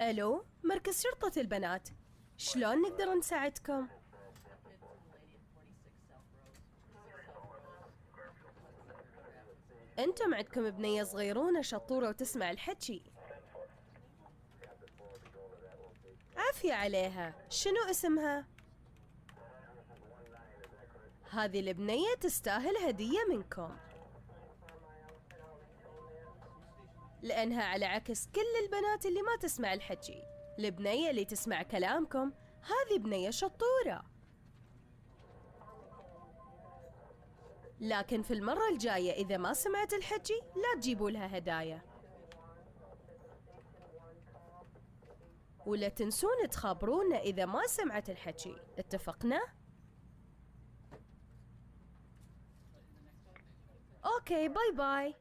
ألو، مركز شرطة البنات، شلون نقدر نساعدكم؟ انتم عندكم بنية صغيرونة شطورة وتسمع الحكي. عافية عليها، شنو اسمها؟ هذه البنية تستاهل هدية منكم، لأنها على عكس كل البنات اللي ما تسمع الحكي. البنية اللي تسمع كلامكم هذه بنية شطورة. لكن في المرة الجاية إذا ما سمعت الحكي لا تجيبوا لها هدايا، ولا تنسون تخابرونا إذا ما سمعت الحكي. اتفقنا؟ أوكي، باي باي.